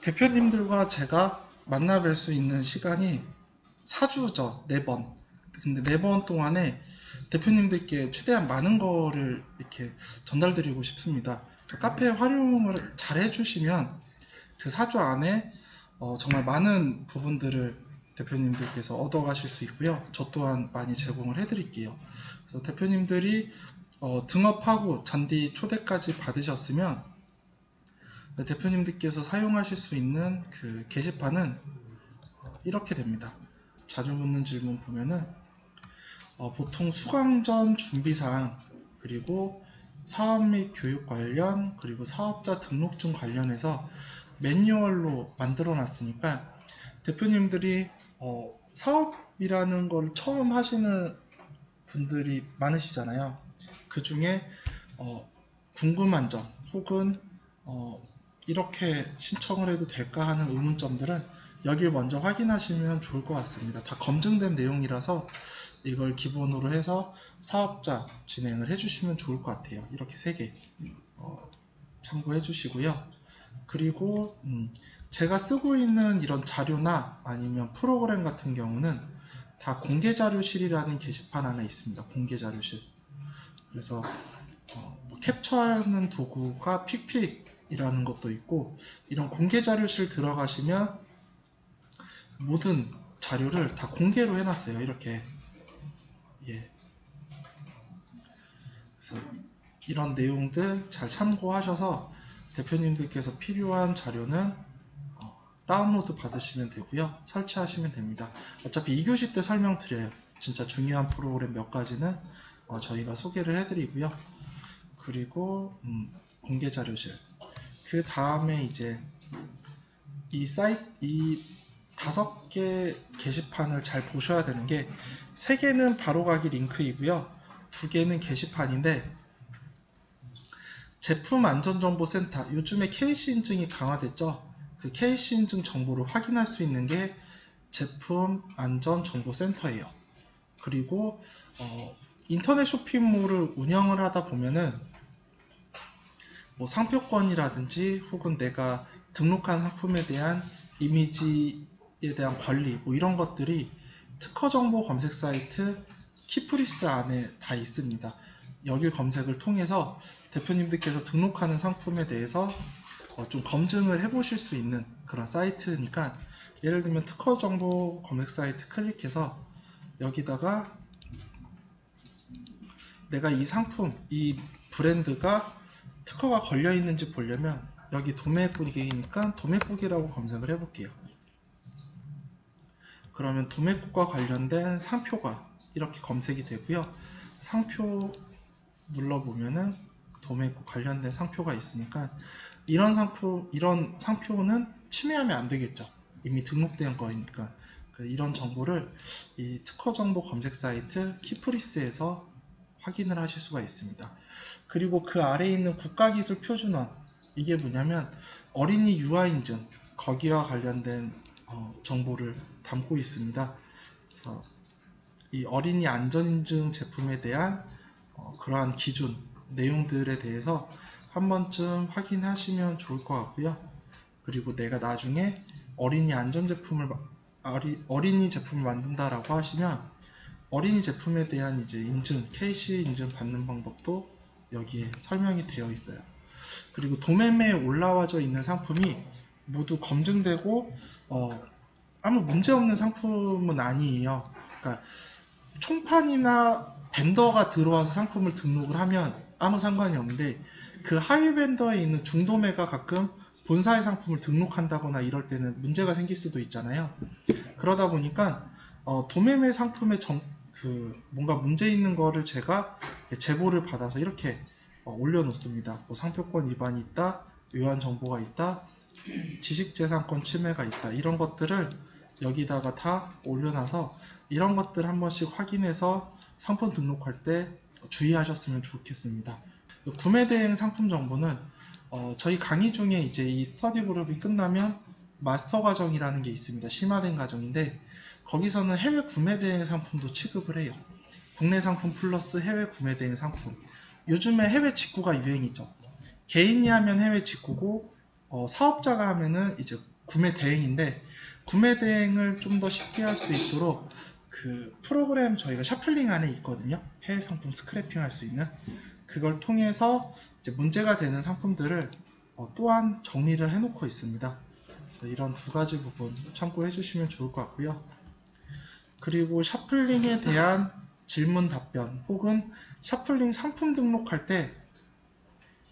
대표님들과 제가 만나 뵐 수 있는 시간이 4주죠. 4번. 근데 4번 동안에 대표님들께 최대한 많은 거를 이렇게 전달드리고 싶습니다. 카페 활용을 잘 해주시면 그 4주 안에 정말 많은 부분들을 대표님들께서 얻어가실 수 있고요. 저 또한 많이 제공을 해드릴게요. 그래서 대표님들이 등업하고 잔디 초대까지 받으셨으면 대표님들께서 사용하실 수 있는 그 게시판은 이렇게 됩니다. 자주 묻는 질문 보면은 보통 수강 전 준비사항, 그리고 사업 및 교육 관련, 그리고 사업자 등록증 관련해서 매뉴얼로 만들어 놨으니까 대표님들이 사업이라는 걸 처음 하시는 분들이 많으시잖아요. 그 중에 궁금한 점 혹은 이렇게 신청을 해도 될까 하는 의문점들은 여길 먼저 확인하시면 좋을 것 같습니다. 다 검증된 내용이라서 이걸 기본으로 해서 사업자 진행을 해주시면 좋을 것 같아요. 이렇게 3개 참고해 주시고요. 그리고 제가 쓰고 있는 이런 자료나 아니면 프로그램 같은 경우는 다 공개자료실이라는 게시판 안에 있습니다. 공개자료실. 그래서 캡처하는 도구가 픽픽이라는 것도 있고, 이런 공개자료실 들어가시면 모든 자료를 다 공개로 해놨어요. 이렇게. 예. 그래서 이런 내용들 잘 참고하셔서 대표님들께서 필요한 자료는 다운로드 받으시면 되고요. 설치하시면 됩니다. 어차피 2교시 때 설명드려요. 진짜 중요한 프로그램 몇 가지는 저희가 소개를 해드리고요. 그리고 공개 자료실. 그 다음에 이제 이 5개 게시판을 잘 보셔야 되는 게, 3개는 바로가기 링크이고요. 2개는 게시판인데, 제품안전정보센터, 요즘에 KC 인증이 강화됐죠. 그 KC 인증 정보를 확인할 수 있는 게 제품안전정보센터예요. 그리고 인터넷 쇼핑몰을 운영을 하다 보면은 뭐 상표권이라든지 혹은 내가 등록한 상품에 대한 이미지에 대한 관리, 뭐 이런 것들이 특허정보 검색 사이트 키프리스 안에 다 있습니다. 여기 검색을 통해서 대표님들께서 등록하는 상품에 대해서 좀 검증을 해보실 수 있는 그런 사이트니까, 예를 들면 특허정보 검색 사이트 클릭해서 여기다가 내가 이 상품, 이 브랜드가 특허가 걸려 있는지 보려면 여기 도매국이니까 도매국이라고 검색을 해볼게요. 그러면 도매국과 관련된 상표가 이렇게 검색이 되고요. 상표 눌러보면은 도매국 관련된 상표가 있으니까 이런 상표는 침해하면 안 되겠죠. 이미 등록된 거니까. 이런 정보를 이 특허정보 검색 사이트 키프리스에서 확인을 하실 수가 있습니다. 그리고 그 아래에 있는 국가기술표준원, 이게 뭐냐면 어린이 유아인증, 거기와 관련된 정보를 담고 있습니다. 그래서 이 어린이 안전인증 제품에 대한 그러한 기준, 내용들에 대해서 한 번쯤 확인하시면 좋을 것 같고요. 그리고 내가 나중에 어린이 제품을 만든다라고 하시면 어린이 제품에 대한 이제 인증, KC 인증 받는 방법도 여기에 설명이 되어 있어요. 그리고 도매매에 올라와져 있는 상품이 모두 검증되고 아무 문제 없는 상품은 아니에요. 그러니까 총판이나 벤더가 들어와서 상품을 등록을 하면 아무 상관이 없는데, 그 하위 벤더에 있는 중도매가 가끔 본사의 상품을 등록한다거나 이럴 때는 문제가 생길 수도 있잖아요. 그러다 보니까 도매매 상품에 뭔가 문제 있는 거를 제가 제보를 받아서 이렇게 올려놓습니다. 뭐 상표권 위반이 있다, 위반 정보가 있다, 지식재산권 침해가 있다, 이런 것들을 여기다가 다 올려놔서 이런 것들 한 번씩 확인해서 상품 등록할 때 주의하셨으면 좋겠습니다. 구매 대행 상품 정보는 저희 강의 중에 이제 이 스터디 그룹이 끝나면 마스터 과정이라는 게 있습니다. 심화된 과정인데 거기서는 해외 구매 대행 상품도 취급을 해요. 국내 상품 플러스 해외 구매 대행 상품. 요즘에 해외 직구가 유행이죠. 개인이 하면 해외 직구고 사업자가 하면은 이제 구매 대행인데, 구매 대행을 좀 더 쉽게 할 수 있도록 그 프로그램 저희가 샤플링 안에 있거든요. 해외 상품 스크래핑 할 수 있는, 그걸 통해서 이제 문제가 되는 상품들을 또한 정리를 해 놓고 있습니다. 그래서 이런 두 가지 부분 참고해 주시면 좋을 것 같고요. 그리고 샤플링에 대한 질문 답변, 혹은 샤플링 상품 등록할 때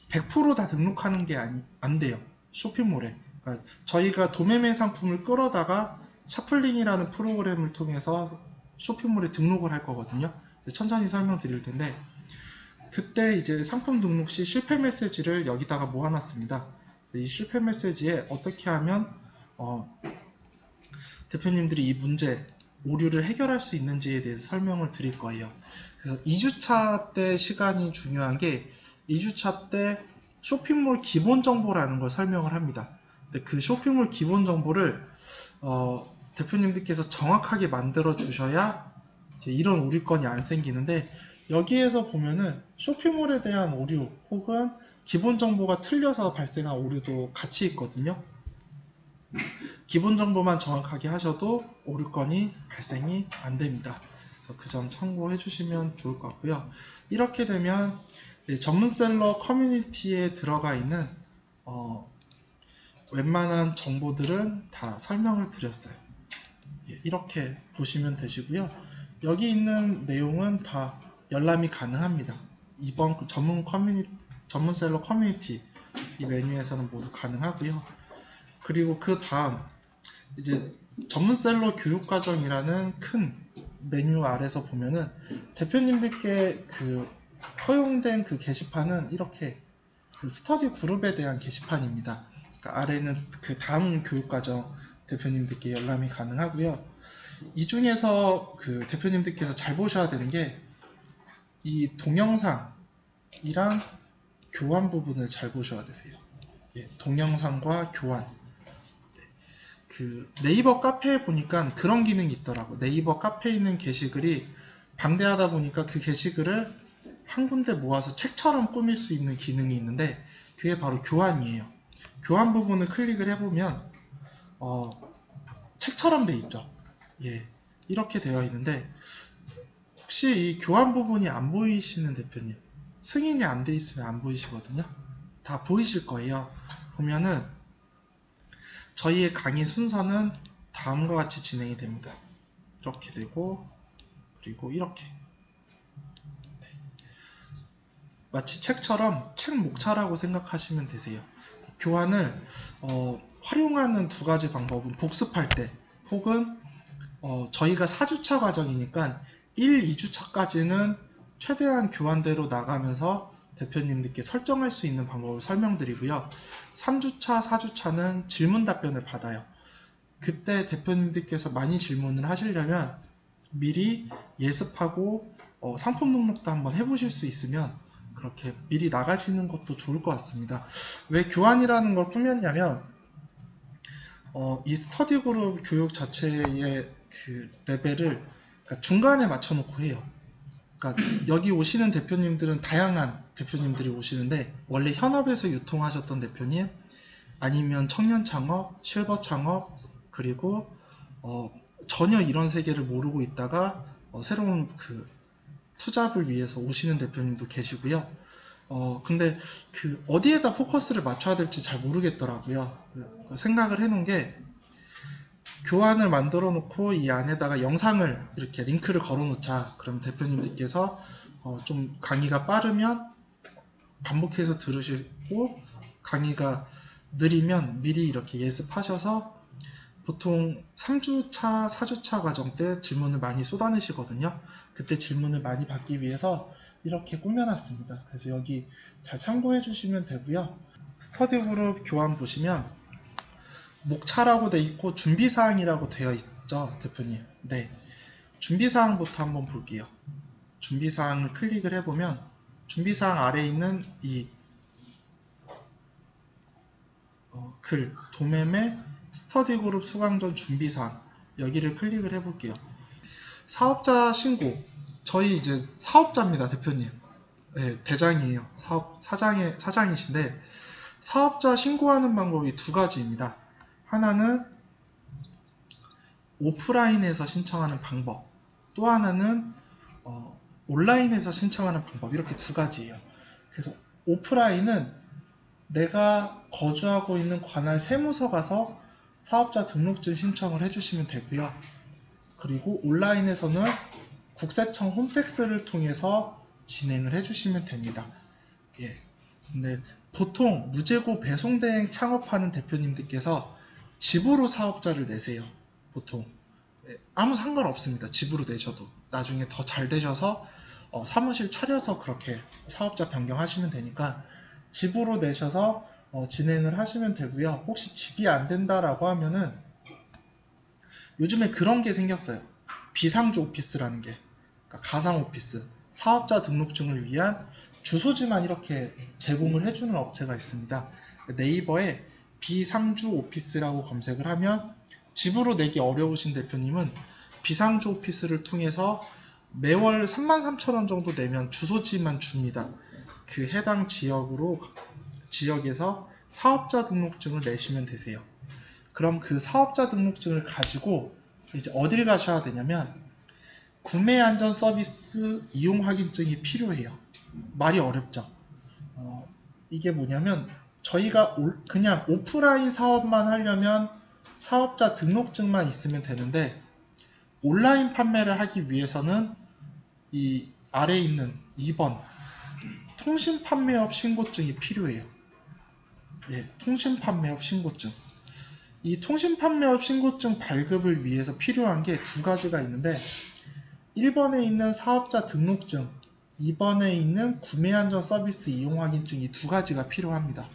100% 다 등록하는 게 안 돼요. 쇼핑몰에. 그러니까 저희가 도매매 상품을 끌어다가 샤플링이라는 프로그램을 통해서 쇼핑몰에 등록을 할 거거든요. 천천히 설명드릴 텐데, 그때 이제 상품 등록 시 실패 메시지를 여기다가 모아놨습니다. 이 실패 메시지에 어떻게 하면 대표님들이 이 문제, 오류를 해결할 수 있는지에 대해서 설명을 드릴 거예요. 그래서 2주차 때 시간이 중요한 게, 2주차 때 쇼핑몰 기본 정보라는 걸 설명을 합니다. 근데 그 쇼핑몰 기본 정보를 대표님들께서 정확하게 만들어 주셔야 이제 이런 오류건이 안 생기는데, 여기에서 보면은 쇼핑몰에 대한 오류 혹은 기본 정보가 틀려서 발생한 오류도 같이 있거든요. 기본 정보만 정확하게 하셔도 오류건이 발생이 안 됩니다. 그래서 그 점 참고해 주시면 좋을 것 같고요. 이렇게 되면 전문셀러 커뮤니티에 들어가 있는 웬만한 정보들은 다 설명을 드렸어요. 이렇게 보시면 되시고요. 여기 있는 내용은 다 열람이 가능합니다. 이번 전문셀러 커뮤니티 이 메뉴에서는 모두 가능하고요. 그리고 그 다음 이제 전문셀러 교육과정이라는 큰 메뉴 아래서 보면은 대표님들께 그 허용된 그 게시판은 이렇게 그 스터디 그룹에 대한 게시판입니다. 그러니까 아래는 그 다음 교육과정 대표님들께 열람이 가능하고요. 이 중에서 그 대표님들께서 잘 보셔야 되는 게 이 동영상이랑 교환 부분을 잘 보셔야 되세요. 동영상과 교환. 그 네이버 카페에 보니까 그런 기능이 있더라고. 네이버 카페에 있는 게시글이 방대하다 보니까 그 게시글을 한 군데 모아서 책처럼 꾸밀 수 있는 기능이 있는데, 그게 바로 교환이에요. 교환 부분을 클릭을 해보면 책처럼 돼 있죠. 이렇게 되어 있는데, 혹시 이 교환 부분이 안 보이시는 대표님, 승인이 안 돼 있으면 안 보이시거든요. 다 보이실 거예요. 보면은 저희의 강의 순서는 다음과 같이 진행이 됩니다. 이렇게 되고, 그리고 이렇게. 마치 책처럼 책 목차라고 생각하시면 되세요. 교환을 활용하는 두 가지 방법은 복습할 때, 혹은 저희가 4주차 과정이니까 1, 2주차까지는 최대한 교환대로 나가면서 대표님들께 설정할 수 있는 방법을 설명드리고요. 3주차, 4주차는 질문 답변을 받아요. 그때 대표님들께서 많이 질문을 하시려면 미리 예습하고 상품 등록도 한번 해보실 수 있으면 그렇게 미리 나가시는 것도 좋을 것 같습니다. 왜 교환이라는 걸 꾸몄냐면 이 스터디 그룹 교육 자체의 그 레벨을 그러니까 중간에 맞춰놓고 해요. 그러니까 여기 오시는 대표님들은 다양한 대표님들이 오시는데, 원래 현업에서 유통하셨던 대표님, 아니면 청년 창업, 실버 창업, 그리고 전혀 이런 세계를 모르고 있다가 새로운 그 투잡을 위해서 오시는 대표님도 계시고요. 근데 그 어디에다 포커스를 맞춰야 될지 잘 모르겠더라고요. 생각을 해놓은 게, 교환을 만들어 놓고 이 안에다가 영상을 이렇게 링크를 걸어 놓자. 그럼 대표님들께서 좀 강의가 빠르면 반복해서 들으시고, 강의가 느리면 미리 이렇게 예습하셔서 보통 3주차, 4주차 과정 때 질문을 많이 쏟아내시거든요. 그때 질문을 많이 받기 위해서 이렇게 꾸며놨습니다. 그래서 여기 잘 참고해 주시면 되고요. 스터디 그룹 교환 보시면 목차라고 되어 있고 준비사항이라고 되어 있죠, 대표님. 네, 준비사항부터 한번 볼게요. 준비사항을 클릭을 해보면 준비사항 아래에 있는 이 글, 도매매 스터디 그룹 수강전 준비사항, 여기를 클릭을 해볼게요. 사업자 신고, 저희 이제 사업자입니다, 대표님. 네, 대장이에요. 사장이신데, 사업자 신고하는 방법이 두 가지입니다. 하나는 오프라인에서 신청하는 방법, 또 하나는 온라인에서 신청하는 방법, 이렇게 두 가지예요. 그래서 오프라인은 내가 거주하고 있는 관할 세무서 가서 사업자 등록증 신청을 해주시면 되고요. 그리고 온라인에서는 국세청 홈택스를 통해서 진행을 해주시면 됩니다. 예. 근데 보통 무재고 배송대행 창업하는 대표님들께서 집으로 사업자를 내세요. 보통. 예, 아무 상관없습니다. 집으로 내셔도. 나중에 더 잘 되셔서 사무실 차려서 그렇게 사업자 변경하시면 되니까 집으로 내셔서 진행을 하시면 되고요. 혹시 집이 안 된다라고 하면은 요즘에 그런 게 생겼어요. 비상주 오피스라는 게. 그러니까 가상 오피스. 사업자 등록증을 위한 주소지만 이렇게 제공을 해주는 업체가 있습니다. 네이버에 비상주 오피스라고 검색을 하면 집으로 내기 어려우신 대표님은 비상주 오피스를 통해서 매월 33,000원 정도 내면 주소지만 줍니다. 그 해당 지역에서 사업자 등록증을 내시면 되세요. 그럼 그 사업자 등록증을 가지고 이제 어딜 가셔야 되냐면 구매 안전 서비스 이용 확인증이 필요해요. 말이 어렵죠. 이게 뭐냐면 저희가 그냥 오프라인 사업만 하려면 사업자 등록증만 있으면 되는데 온라인 판매를 하기 위해서는 이 아래에 있는 2번 통신판매업 신고증이 필요해요. 예, 통신판매업 신고증. 이 통신판매업 신고증 발급을 위해서 필요한 게 두 가지가 있는데 1번에 있는 사업자 등록증, 2번에 있는 구매안전 서비스 이용 확인증, 이 두 가지가 필요합니다.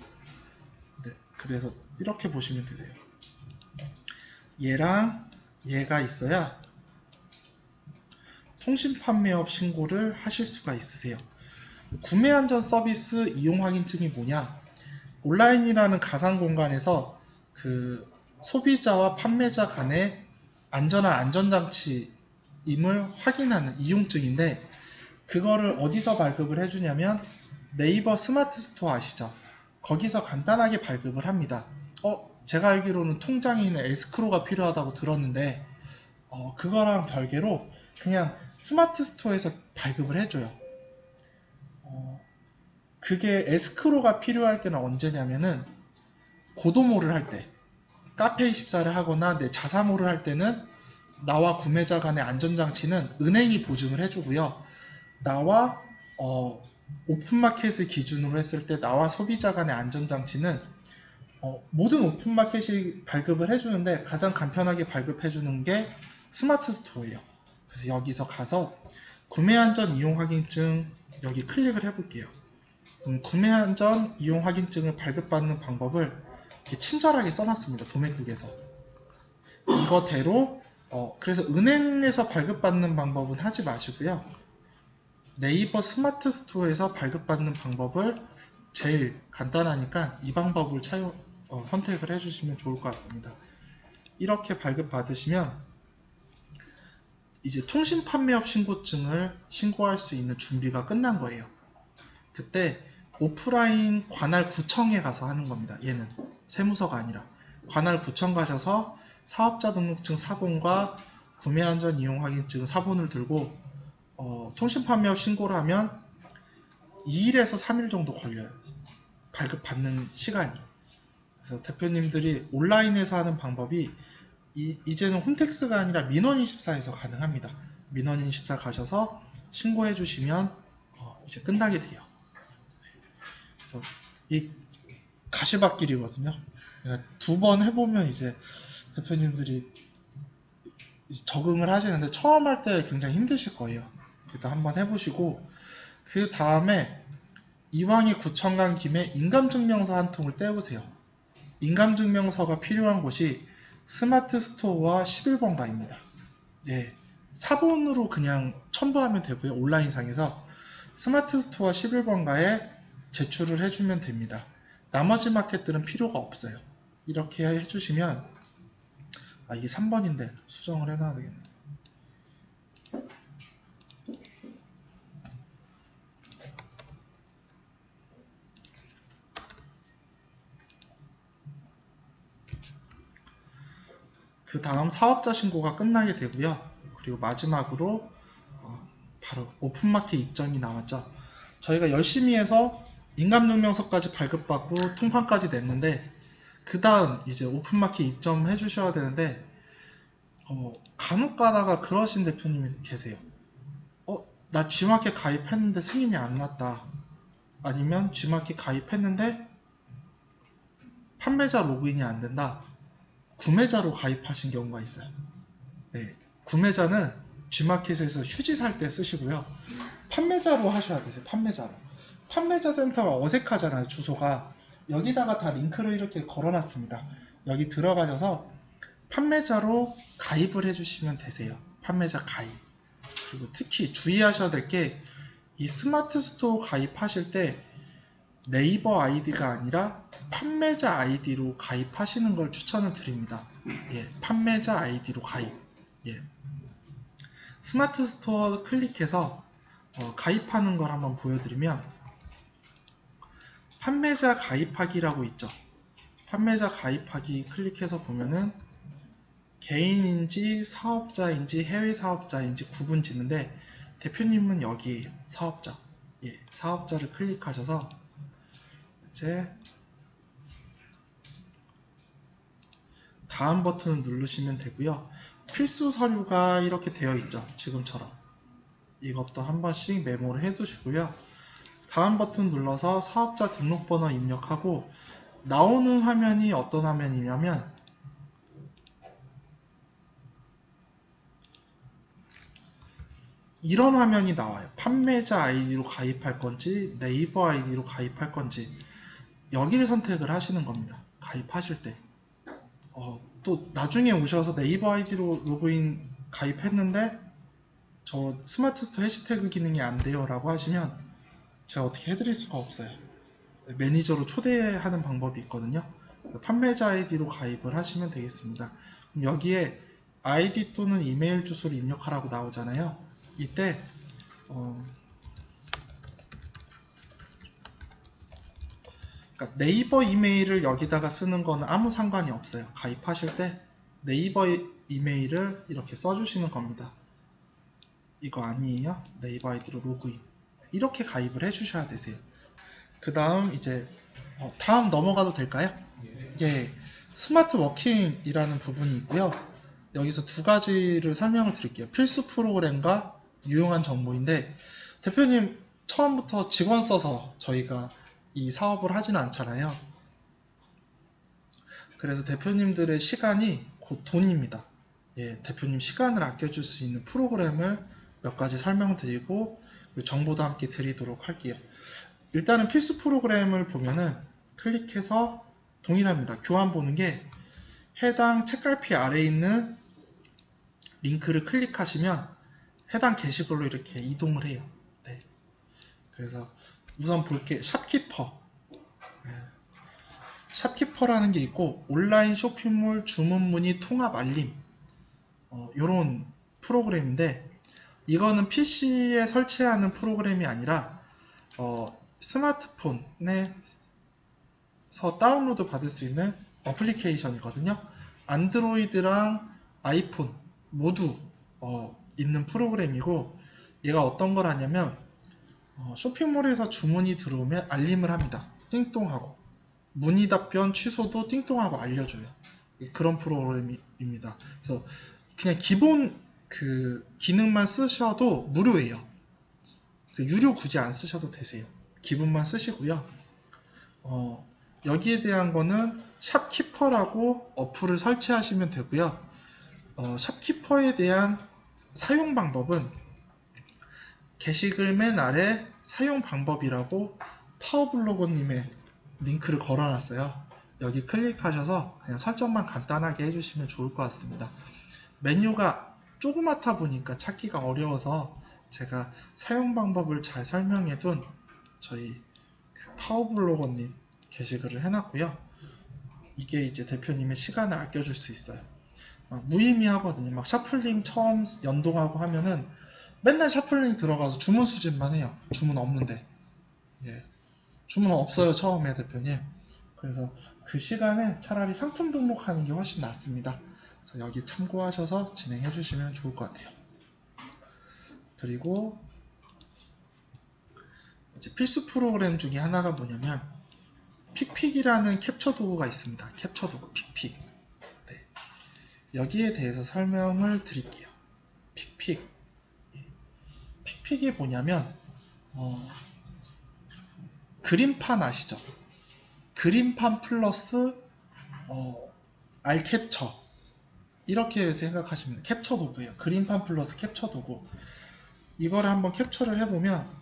네, 그래서 이렇게 보시면 되세요. 얘랑 얘가 있어야 통신판매업 신고를 하실 수가 있으세요. 구매안전 서비스 이용 확인증이 뭐냐? 온라인이라는 가상 공간에서 그 소비자와 판매자 간의 안전한 안전장치임을 확인하는 이용증인데 그거를 어디서 발급을 해주냐면 네이버 스마트 스토어 아시죠? 거기서 간단하게 발급을 합니다. 제가 알기로는 통장에 있는 에스크로가 필요하다고 들었는데 그거랑 별개로 그냥 스마트 스토어에서 발급을 해줘요. 그게 에스크로가 필요할 때는 언제냐면은 고도모를 할 때, 카페24를 하거나 내 자사모를 할 때는 나와 구매자 간의 안전장치는 은행이 보증을 해주고요. 나와 오픈마켓을 기준으로 했을 때 나와 소비자 간의 안전장치는 모든 오픈마켓이 발급을 해주는데 가장 간편하게 발급해주는 게 스마트 스토어예요. 그래서 여기서 가서 구매안전 이용 확인증 여기 클릭을 해볼게요. 구매안전 이용 확인증을 발급받는 방법을 이렇게 친절하게 써놨습니다. 도매국에서. 이거대로 그래서 은행에서 발급받는 방법은 하지 마시고요. 네이버 스마트 스토어에서 발급받는 방법을 제일 간단하니까 이 방법을 선택을 해주시면 좋을 것 같습니다. 이렇게 발급받으시면 이제 통신판매업 신고증을 신고할 수 있는 준비가 끝난 거예요. 그때 오프라인 관할 구청에 가서 하는 겁니다. 얘는 세무서가 아니라 관할 구청 가셔서 사업자 등록증 사본과 구매안전 이용 확인증 사본을 들고 통신판매업 신고를 하면 2일에서 3일 정도 걸려요. 발급받는 시간이. 그래서 대표님들이 온라인에서 하는 방법이 이제는 홈택스가 아니라 민원24에서 가능합니다. 민원24 가셔서 신고해 주시면 이제 끝나게 돼요. 그래서 이 가시밭길이거든요. 두 번 해보면 이제 대표님들이 이제 적응을 하시는데 처음 할 때 굉장히 힘드실 거예요. 일단 한번 해보시고 그 다음에 이왕에 구청 간 김에 인감증명서 한 통을 떼우세요. 인감증명서가 필요한 곳이 스마트 스토어와 11번가입니다. 예, 사본으로 그냥 첨부하면 되고요. 온라인상에서 스마트 스토어 11번가에 제출을 해주면 됩니다. 나머지 마켓들은 필요가 없어요. 이렇게 해주시면 이게 3번인데 수정을 해놔야 되겠네. 그 다음 사업자 신고가 끝나게 되고요. 그리고 마지막으로 바로 오픈마켓 입점이 나왔죠. 저희가 열심히 해서 인감증명서까지 발급받고 통판까지 냈는데 그 다음 이제 오픈마켓 입점해 주셔야 되는데 간혹 가다가 그러신 대표님이 계세요. 나 G마켓 가입했는데 승인이 안 났다. 아니면 G마켓 가입했는데 판매자 로그인이 안 된다. 구매자로 가입하신 경우가 있어요. 네, 구매자는 G마켓에서 휴지 살 때 쓰시고요. 판매자로 하셔야 되세요. 판매자로. 판매자 센터가 어색하잖아요. 주소가. 여기다가 다 링크를 이렇게 걸어놨습니다. 여기 들어가셔서 판매자로 가입을 해주시면 되세요. 판매자 가입. 그리고 특히 주의하셔야 될 게 이 스마트 스토어 가입하실 때 네이버 아이디가 아니라 판매자 아이디로 가입하시는 걸 추천을 드립니다. 예, 판매자 아이디로 가입. 예. 스마트 스토어 클릭해서 가입하는 걸 한번 보여드리면 판매자 가입하기라고 있죠. 판매자 가입하기 클릭해서 보면은 개인인지 사업자인지 해외 사업자인지 구분 짓는데 대표님은 여기 사업자. 예, 사업자를 클릭하셔서 이제 다음 버튼을 누르시면 되고요. 필수 서류가 이렇게 되어 있죠. 지금처럼. 이것도 한 번씩 메모를 해 두시고요. 다음 버튼 눌러서 사업자 등록번호 입력하고 나오는 화면이 어떤 화면이냐면 이런 화면이 나와요. 판매자 아이디로 가입할 건지 네이버 아이디로 가입할 건지 여기를 선택을 하시는 겁니다. 가입하실 때. 또 나중에 오셔서 네이버 아이디로 로그인 가입했는데 저 스마트 스토어 해시태그 기능이 안 돼요 라고 하시면 제가 어떻게 해드릴 수가 없어요. 매니저로 초대하는 방법이 있거든요. 판매자 아이디로 가입을 하시면 되겠습니다. 그럼 여기에 아이디 또는 이메일 주소를 입력하라고 나오잖아요. 이때 그러니까 네이버 이메일을 여기다가 쓰는 거는 아무 상관이 없어요. 가입하실 때 네이버 이메일을 이렇게 써주시는 겁니다. 이거 아니에요? 네이버 아이디로 로그인. 이렇게 가입을 해주셔야 되세요. 그 다음 이제 다음 넘어가도 될까요? 예, 스마트 워킹이라는 부분이 있고요. 여기서 두 가지를 설명을 드릴게요. 필수 프로그램과 유용한 정보인데 대표님 처음부터 직원 써서 저희가 이 사업을 하지는 않잖아요. 그래서 대표님들의 시간이 곧 돈입니다. 예, 대표님 시간을 아껴줄 수 있는 프로그램을 몇 가지 설명드리고 정보도 함께 드리도록 할게요. 일단은 필수 프로그램을 보면은 클릭해서 동일합니다. 교환 보는 게 해당 책갈피 아래에 있는 링크를 클릭하시면 해당 게시글로 이렇게 이동을 해요. 네. 그래서 우선 볼게 샵키퍼. 샵키퍼라는 게 있고 온라인 쇼핑몰 주문 문의 통합 알림 요런 프로그램인데 이거는 PC에 설치하는 프로그램이 아니라 스마트폰에서 다운로드 받을 수 있는 어플리케이션이거든요. 안드로이드랑 아이폰 모두 있는 프로그램이고 얘가 어떤 걸 하냐면 쇼핑몰에서 주문이 들어오면 알림을 합니다. 띵동하고 문의 답변 취소도 띵동하고 알려줘요. 그런 프로그램입니다. 그래서 그냥 기본 그 기능만 쓰셔도 무료예요. 유료 굳이 안 쓰셔도 되세요. 기본만 쓰시고요. 여기에 대한 거는 샵키퍼라고 어플을 설치하시면 되고요. 샵키퍼에 대한 사용 방법은 게시글 맨 아래 사용 방법이라고 파워블로거님의 링크를 걸어놨어요. 여기 클릭하셔서 그냥 설정만 간단하게 해주시면 좋을 것 같습니다. 메뉴가 조그맣다 보니까 찾기가 어려워서 제가 사용 방법을 잘 설명해둔 저희 파워블로거님 게시글을 해놨고요. 이게 이제 대표님의 시간을 아껴줄 수 있어요. 무의미하거든요. 막 샤플링 처음 연동하고 하면은 맨날 샤플링 들어가서 주문 수집만 해요. 주문 없는데. 예. 주문 없어요. 처음에 대표님. 그래서 그 시간에 차라리 상품 등록하는 게 훨씬 낫습니다. 그래서 여기 참고하셔서 진행해 주시면 좋을 것 같아요. 그리고 이제 필수 프로그램 중에 하나가 뭐냐면 픽픽이라는 캡처 도구가 있습니다. 캡처 도구 픽픽. 네. 여기에 대해서 설명을 드릴게요. 픽픽. 픽픽이 뭐냐면 그림판 아시죠? 그림판 플러스 알캡처 이렇게 생각하시면 돼요. 캡처 도구예요. 그림판 플러스 캡처 도구. 이거를 한번 캡처를 해보면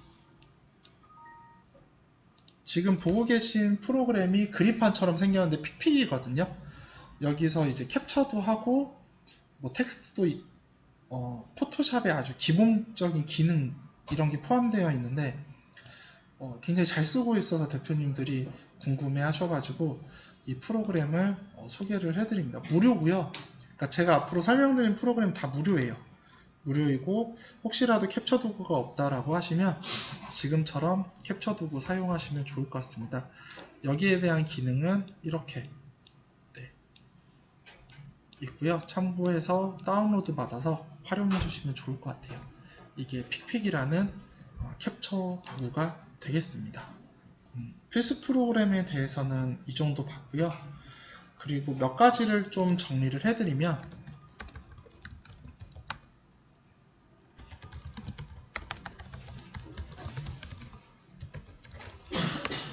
지금 보고 계신 프로그램이 그림판처럼 생겼는데 픽픽이거든요. 여기서 이제 캡처도 하고 뭐 텍스트도 포토샵의 아주 기본적인 기능 이런 게 포함되어 있는데 굉장히 잘 쓰고 있어서 대표님들이 궁금해 하셔가지고 이 프로그램을 소개를 해드립니다. 무료고요. 그러니까 제가 앞으로 설명드린 프로그램 다 무료예요. 무료이고 혹시라도 캡처 도구가 없다라고 하시면 지금처럼 캡처 도구 사용하시면 좋을 것 같습니다. 여기에 대한 기능은 이렇게 있고요. 참고해서 다운로드 받아서 활용해 주시면 좋을 것 같아요. 이게 픽픽이라는 캡처 도구가 되겠습니다. 필수 프로그램에 대해서는 이 정도 봤고요. 그리고 몇 가지를 좀 정리를 해드리면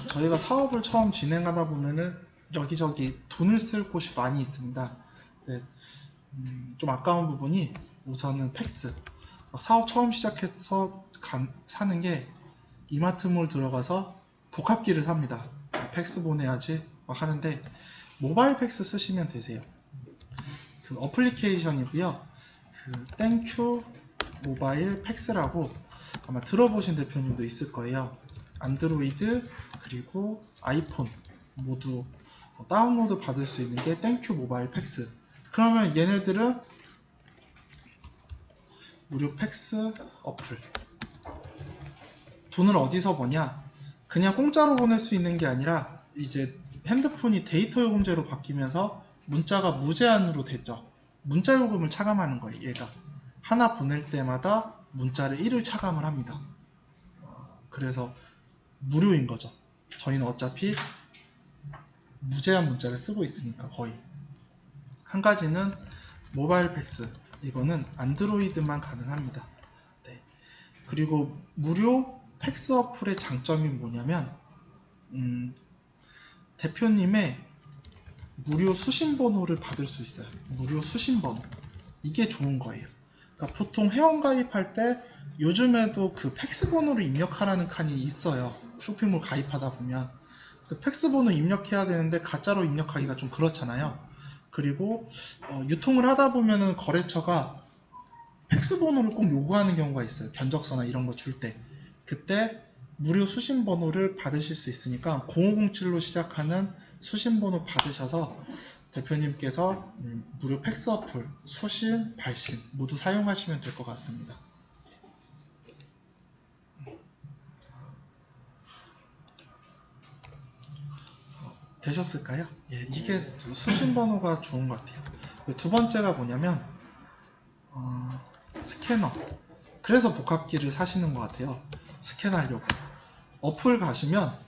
저희가 사업을 처음 진행하다 보면은 여기저기 돈을 쓸 곳이 많이 있습니다. 네, 좀 아까운 부분이 우선은 팩스. 사업 처음 시작해서 사는 게 이마트몰 들어가서 복합기를 삽니다. 팩스 보내야지 막 하는데 모바일 팩스 쓰시면 되세요. 그 어플리케이션이고요. 그 땡큐 모바일 팩스라고 아마 들어보신 대표님도 있을 거예요. 안드로이드 그리고 아이폰 모두 다운로드 받을 수 있는 게 땡큐 모바일 팩스. 그러면 얘네들은 무료 팩스 어플. 돈을 어디서 버냐? 그냥 공짜로 보낼 수 있는 게 아니라 이제 핸드폰이 데이터 요금제로 바뀌면서 문자가 무제한으로 됐죠. 문자 요금을 차감하는 거예요. 얘가 하나 보낼 때마다 문자를 1을 차감을 합니다. 그래서 무료인 거죠. 저희는 어차피 무제한 문자를 쓰고 있으니까 거의. 한 가지는 모바일 팩스. 이거는 안드로이드만 가능합니다. 네. 그리고 무료 팩스 어플의 장점이 뭐냐면 대표님의 무료 수신번호를 받을 수 있어요. 무료 수신번호. 이게 좋은 거예요. 그러니까 보통 회원가입할 때 요즘에도 그 팩스 번호를 입력하라는 칸이 있어요. 쇼핑몰 가입하다 보면 그 팩스 번호 입력해야 되는데 가짜로 입력하기가 좀 그렇잖아요. 그리고 유통을 하다 보면은 거래처가 팩스 번호를 꼭 요구하는 경우가 있어요. 견적서나 이런 거 줄 때. 그때 무료 수신 번호를 받으실 수 있으니까 0507로 시작하는 수신 번호 받으셔서 대표님께서 무료 팩스 어플, 수신, 발신 모두 사용하시면 될 것 같습니다. 되셨을까요? 예, 이게 수신 번호가 좋은 것 같아요. 두 번째가 뭐냐면 스캐너. 그래서 복합기를 사시는 것 같아요. 스캔하려고. 어플 가시면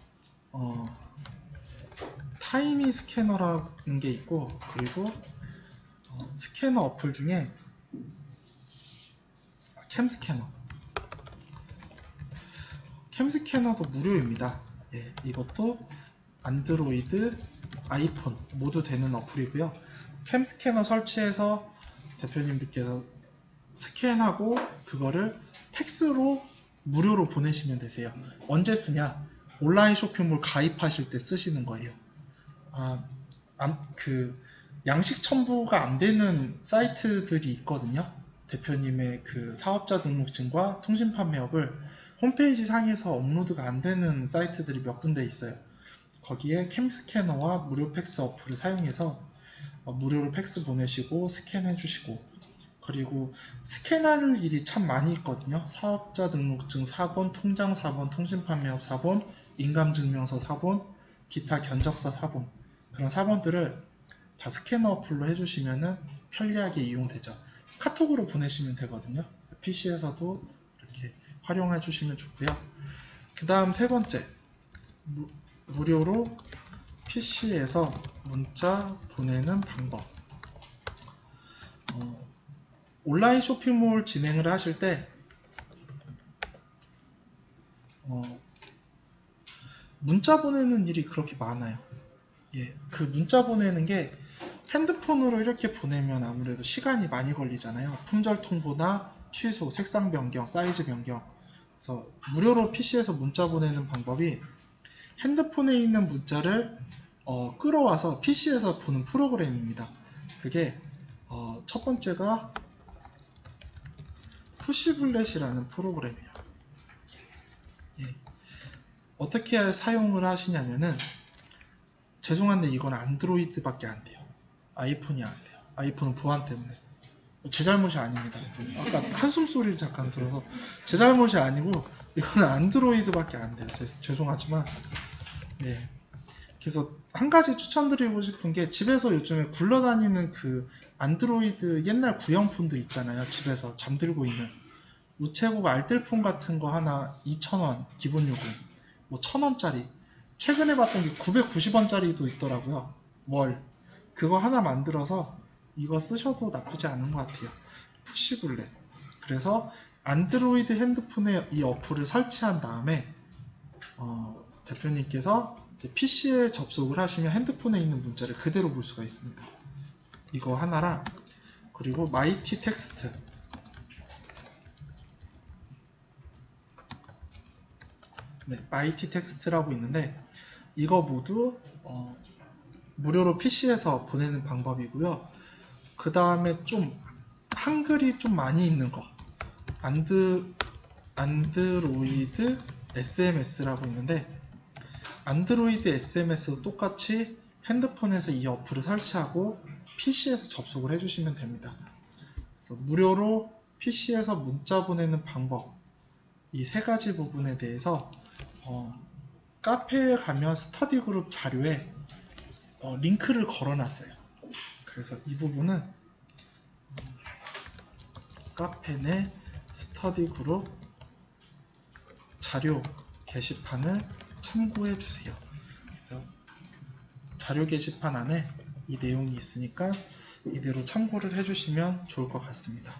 타이니 스캐너라는 게 있고 그리고 스캐너 어플 중에 캠스캐너도 무료입니다. 예, 이것도 안드로이드, 아이폰 모두 되는 어플이고요. 캠스캐너 설치해서 대표님들께서 스캔하고 그거를 팩스로 무료로 보내시면 되세요. 언제 쓰냐? 온라인 쇼핑몰 가입하실 때 쓰시는 거예요. 그 양식 첨부가 안 되는 사이트들이 있거든요. 대표님의 그 사업자 등록증과 통신 판매업을 홈페이지 상에서 업로드가 안 되는 사이트들이 몇 군데 있어요. 거기에 캠스캐너와 무료 팩스 어플을 사용해서 무료로 팩스 보내시고 스캔해 주시고, 그리고 스캔할 일이 참 많이 있거든요. 사업자 등록증 4본, 통장 4본, 통신 판매업 4본, 인감증명서 4본, 기타 견적서 4본, 그런 4본들을 다 스캐너 어플로 해주시면은 편리하게 이용되죠. 카톡으로 보내시면 되거든요. PC에서도 이렇게 활용해 주시면 좋고요. 그 다음 세 번째, 무료로 PC에서 문자 보내는 방법. 온라인 쇼핑몰 진행을 하실 때 문자 보내는 일이 그렇게 많아요. 예, 그 문자 보내는 게 핸드폰으로 이렇게 보내면 아무래도 시간이 많이 걸리잖아요. 품절 통보나 취소, 색상 변경, 사이즈 변경. 그래서 무료로 PC에서 문자 보내는 방법이 핸드폰에 있는 문자를 끌어와서 PC에서 보는 프로그램입니다. 그게 첫 번째가 푸시블렛이라는 프로그램이에요. 예. 어떻게 사용을 하시냐면은 죄송한데 이건 안드로이드밖에 안 돼요. 아이폰이 안 돼요. 아이폰은 보안 때문에. 제 잘못이 아닙니다. 아까 한숨 소리를 잠깐 들어서 제 잘못이 아니고 이거는 안드로이드밖에 안 돼요. 죄송하지만 네. 그래서 한 가지 추천드리고 싶은 게 집에서 요즘에 굴러다니는 그 안드로이드 옛날 구형폰들 있잖아요. 집에서 잠들고 있는 우체국 알뜰폰 같은 거 하나 2,000원 기본 요금, 뭐 1,000원짜리 최근에 봤던 게 990원짜리도 있더라고요. 월 그거 하나 만들어서 이거 쓰셔도 나쁘지 않은 것 같아요. 푸시블렛. 그래서 안드로이드 핸드폰에 이 어플을 설치한 다음에 대표님께서 이제 PC에 접속을 하시면 핸드폰에 있는 문자를 그대로 볼 수가 있습니다. 이거 하나랑 그리고 마이티 텍스트. 네, 마이티 텍스트라고 있는데 이거 모두 무료로 PC에서 보내는 방법이고요. 그 다음에 좀 한글이 좀 많이 있는 거 안드로이드 SMS라고 있는데 안드로이드 SMS도 똑같이 핸드폰에서 이 어플을 설치하고 PC에서 접속을 해주시면 됩니다. 그래서 무료로 PC에서 문자 보내는 방법 이 세 가지 부분에 대해서 카페에 가면 스터디 그룹 자료에 링크를 걸어놨어요. 그래서 이 부분은 카페 내 스터디 그룹 자료 게시판을 참고해 주세요. 그래서 자료 게시판 안에 이 내용이 있으니까 이대로 참고를 해주시면 좋을 것 같습니다.